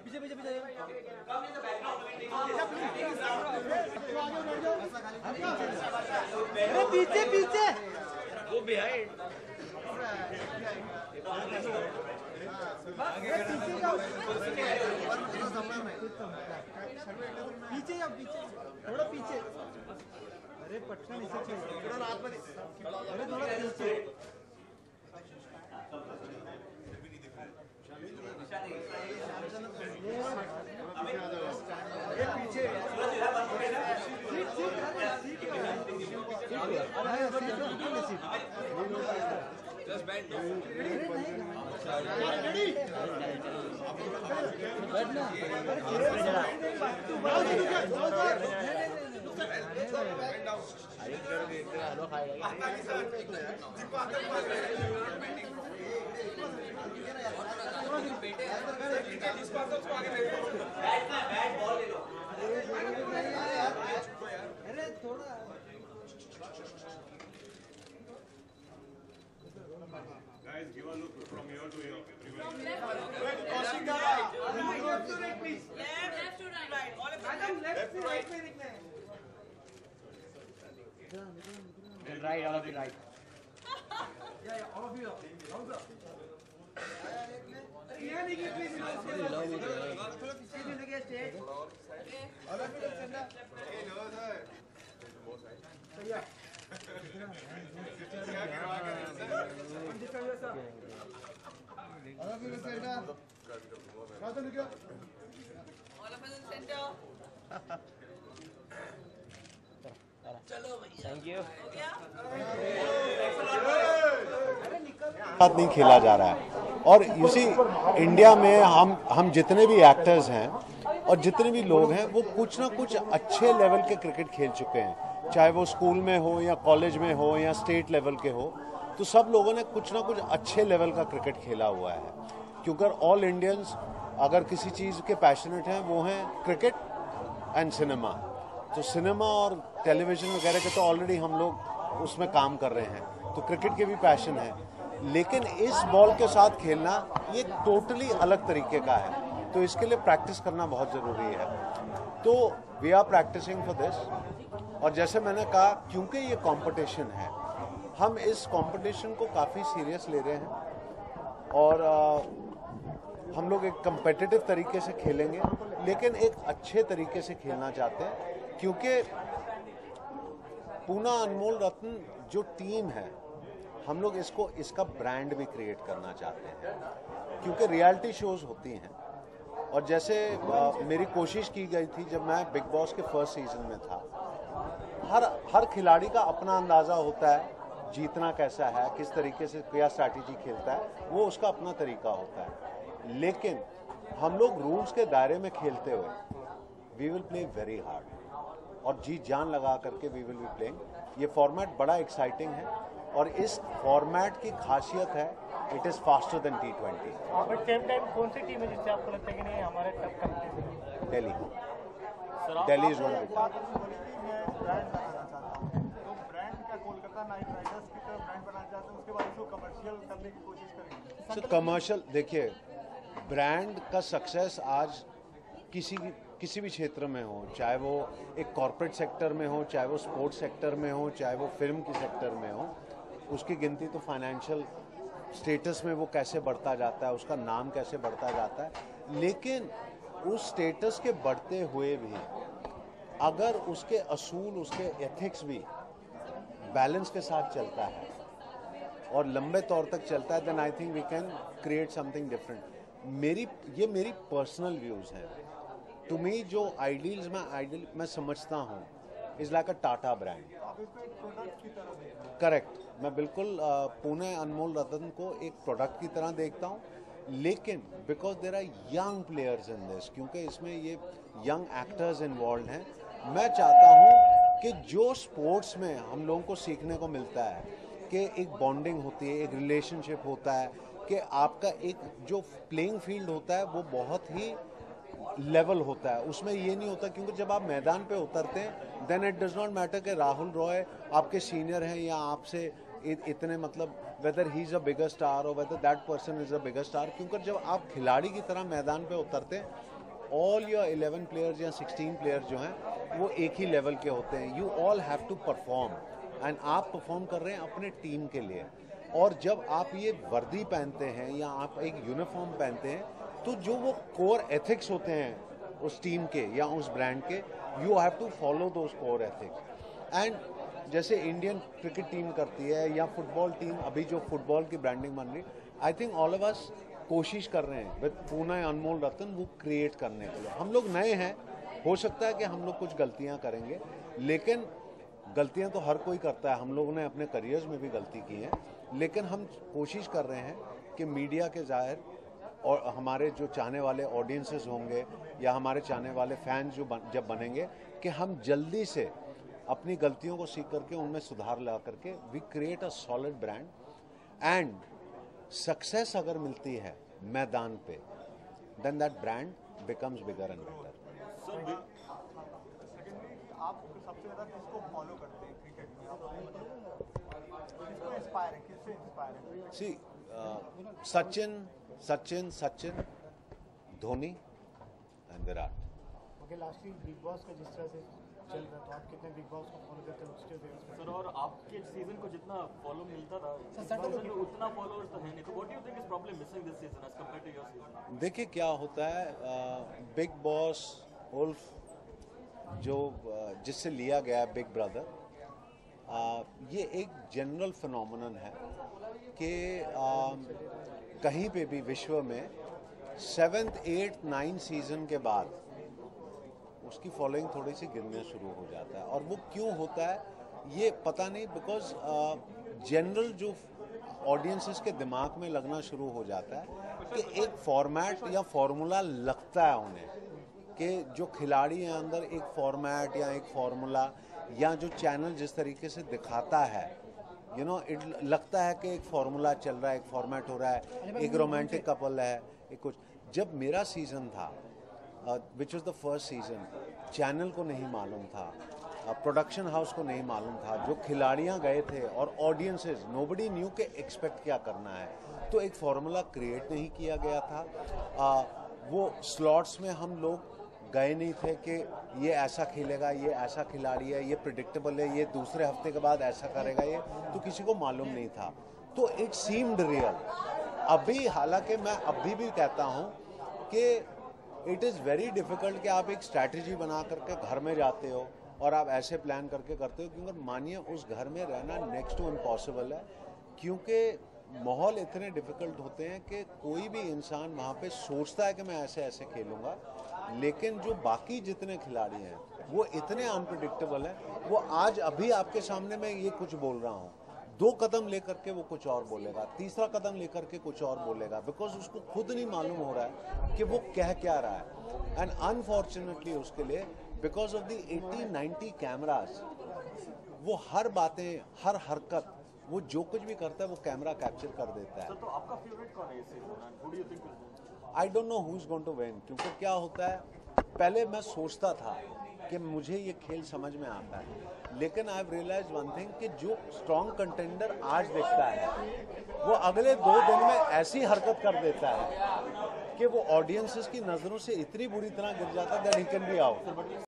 पीछे पीछे पीछे अरे पीछे पीछे वो बिहाइंड पीछे या पीछे थोड़ा पीछे अरे पटकन इसे थोड़ा रात में अरे थोड़ा पीछे पीछे Just bend. Guys, give a look from here to here. From left to right. Left to right, please. Left to right. All of them left to right में दिखना है. Right, all of you right. Yeah, all of you. All of you. यहाँ देखिए please. Stage. All of you stand up. Hey, no sir. Yeah. All of you center. All of you center. चलो भैया. Thank you. हो गया? साथ नहीं खेला जा रहा है। और इसी इंडिया में हम जितने भी एक्टर्स हैं और जितने भी लोग हैं वो कुछ ना कुछ अच्छे लेवल के क्रिकेट खेल चुके हैं, चाहे वो स्कूल में हो या कॉलेज में हो या स्टेट लेवल के हो, तो सब लोगों ने कुछ ना कुछ अच्छे लेवल का क्रिकेट खेला हुआ है। क्योंकि ऑल इंडियंस अगर किसी चीज़ के पैशनेट हैं वो हैं क्रिकेट एंड सिनेमा। तो सिनेमा और टेलीविज़न वगैरह के तो ऑलरेडी हम लोग उसमें काम कर रहे हैं, तो क्रिकेट के भी पैशन है, लेकिन इस बॉल के साथ खेलना ये टोटली अलग तरीके का है, तो इसके लिए प्रैक्टिस करना बहुत ज़रूरी है। तो we are practising for this. और जैसे मैंने कहा, क्योंकि ये कंपटीशन है, हम इस कंपटीशन को काफ़ी सीरियस ले रहे हैं और हम लोग एक कम्पिटिटिव तरीके से खेलेंगे, लेकिन एक अच्छे तरीके से खेलना चाहते हैं, क्योंकि पूना अनमोल रत्न जो टीम है, हम लोग इसका ब्रांड भी क्रिएट करना चाहते हैं, क्योंकि रियलिटी शोज होती हैं। और जैसे मेरी कोशिश की गई थी जब मैं बिग बॉस के फर्स्ट सीजन में था, हर खिलाड़ी का अपना अंदाज़ा होता है जीतना कैसा है, किस तरीके से क्या स्ट्रैटेजी खेलता है, वो उसका अपना तरीका होता है। लेकिन हम लोग रूल्स के दायरे में खेलते हुए we will play very hard और जी जान लगा करके वी विल बी प्लेइंग। ये फॉर्मेट बड़ा एक्साइटिंग है और इस फॉर्मेट की खासियत है it is faster than T20। But same time कौन सी टीम है जिससे आपको लगता है कि नहीं हमारे tough competition? Delhi is going to Kolkata Knight Riders की तरफ ब्रांड बनाना चाहते हैं, उसके बाद इसको कमर्शियल करने की कोशिश करेंगे। सो कमर्शियल देखिए, ब्रांड का सक्सेस आज किसी भी क्षेत्र में हो, चाहे वो एक कॉर्पोरेट सेक्टर में हो, चाहे वो स्पोर्ट्स सेक्टर में हो, चाहे वो फिल्म की सेक्टर में हो, उसकी गिनती तो फाइनेंशियल स्टेटस में वो कैसे बढ़ता जाता है, उसका नाम कैसे बढ़ता जाता है। लेकिन उस स्टेटस के बढ़ते हुए भी अगर उसके असूल, उसके एथिक्स भी बैलेंस के साथ चलता है और लंबे तौर तक चलता है, then I think we can create something different. ये मेरी पर्सनल व्यूज़ हैं। टू मी जो आइडियल्स मैं समझता हूँ is like a Tata brand. Correct, मैं बिल्कुल पुणे अनमोल रत्न को एक प्रोडक्ट की तरह देखता हूँ, लेकिन because there are young players in this, क्योंकि इसमें ये यंग एक्टर्स इन्वॉल्व हैं, मैं चाहता हूँ कि जो स्पोर्ट्स में हम लोगों को सीखने को मिलता है कि एक बॉन्डिंग होती है, एक रिलेशनशिप होता है, कि आपका एक जो प्लेइंग फील्ड होता है वो बहुत ही लेवल होता है, उसमें ये नहीं होता, क्योंकि जब आप मैदान पे उतरते हैं then it does not matter कि राहुल रॉय आपके सीनियर हैं या आपसे इतने मतलब whether he's a bigger star or whether that person is a bigger star, क्योंकि जब आप खिलाड़ी की तरह मैदान पे उतरते हैं, all your 11 players या 16 players जो हैं वो एक ही लेवल के होते हैं. You all have to perform and आप परफॉर्म कर रहे हैं अपने टीम के लिए. और जब आप ये वर्दी पहनते हैं या आप एक यूनिफॉर्म पहनते हैं, तो जो वो कोर एथिक्स होते हैं उस टीम के या उस ब्रांड के, you have to follow those core ethics. And जैसे इंडियन क्रिकेट टीम करती है या फुटबॉल टीम, अभी जो फुटबॉल की ब्रांडिंग बन रही, I think all of us कोशिश कर रहे हैं विद पूना अनमोल रतन वो क्रिएट करने के लिए. हम लोग नए हैं, हो सकता है कि हम लोग कुछ गलतियां करेंगे, लेकिन गलतियां तो हर कोई करता है. हम लोगों ने अपने करियर्स में भी गलती की है, लेकिन हम कोशिश कर रहे हैं कि मीडिया के ज़ाहिर और हमारे जो चाहने वाले ऑडियंसेस होंगे या हमारे चाहने वाले फैंस जो जब बनेंगे, कि हम जल्दी से अपनी गलतियों को सीख करके उनमें सुधार ला करके we create a solid brand. And success अगर मिलती है मैदान पे, then that brand becomes bigger and better. आप सबसे ज्यादा किसको फॉलो करते हैं क्रिकेट में? आप किसको इंस्पायर है, किससे इंस्पायर है? See Sachin, Dhoni and Virat. Okay, lastly big boss का जिस तरह से चल रहा, तो आप कितने बिग बॉस को फॉलो करते हैं उसके बेस सर? और आपके सीजन को जितना फॉलो मिलता था उतना फॉलोअर्स तो है नहीं, तो what do you think is problem missing this season as compared to your season? देखिए क्या होता है, बिग बॉस उल्फ जो जिससे लिया गया है बिग ब्रदर, ये एक जनरल फिनोमेनन है कि कहीं पे भी विश्व में 7th, 8th, 9th सीजन के बाद उसकी फॉलोइंग थोड़ी सी गिरने शुरू हो जाता है. और वो क्यों होता है ये पता नहीं, बिकॉज जनरल जो ऑडियंसेस के दिमाग में लगना शुरू हो जाता है कि एक फॉर्मेट या फॉर्मूला लगता है उन्हें, कि जो खिलाड़ी हैं अंदर एक फॉर्मेट या एक फॉर्मूला या जो चैनल जिस तरीके से दिखाता है, यू नो, इट लगता है कि एक फॉर्मूला चल रहा है, एक फॉर्मेट हो रहा है, एक रोमांटिक कपल है, एक कुछ. जब मेरा सीजन था, which was the first season, channel को नहीं मालूम था, प्रोडक्शन हाउस को नहीं मालूम था, जो खिलाड़ियां गए थे और ऑडियंसेस, नोबडी न्यू के एक्सपेक्ट क्या करना है, तो एक फॉर्मूला क्रिएट नहीं किया गया था. वो स्लॉट्स में हम लोग गए नहीं थे कि ये ऐसा खेलेगा, ये ऐसा खिलाड़ी है, ये प्रिडिक्टेबल है, ये दूसरे हफ्ते के बाद ऐसा करेगा, ये तो किसी को मालूम नहीं था. तो इट सीम्ड रियल. अभी हालांकि मैं अभी भी कहता हूँ कि इट इज़ वेरी डिफिकल्ट कि आप एक स्ट्रैटेजी बना करके घर में जाते हो और आप ऐसे प्लान करके करते हो, क्योंकि मानिए उस घर में रहना नेक्स्ट टू इम्पॉसिबल है, क्योंकि माहौल इतने डिफिकल्ट होते हैं कि कोई भी इंसान वहाँ पे सोचता है कि मैं ऐसे ऐसे खेलूँगा, लेकिन जो बाकी जितने खिलाड़ी हैं वो इतने अनप्रिडिक्टेबल हैं. वो आज अभी आपके सामने मैं ये कुछ बोल रहा हूँ, 2 कदम लेकर के वो कुछ और बोलेगा, तीसरा कदम लेकर के कुछ और बोलेगा, बिकॉज उसको खुद नहीं मालूम हो रहा है कि वो कह क्या रहा है. एंड अनफॉर्चुनेटली उसके लिए बिकॉज ऑफ द 80-90 कैमराज, वो हर बातें, हर हरकत, वो जो कुछ भी करता है वो कैमरा कैप्चर कर देता है. तो आपका फेवरेट कौन है इस season and who do you think will win? I don't know who is going to win, क्योंकि क्या होता है, पहले मैं सोचता था कि मुझे ये खेल समझ में आता है, लेकिन I have realise one thing कि जो स्ट्रॉन्ग कंटेंडर आज दिखता है वो अगले 2 दिन में ऐसी हरकत कर देता है कि वो ऑडियंसेस की नज़रों से इतनी बुरी तरह गिर जाता है that he can be out.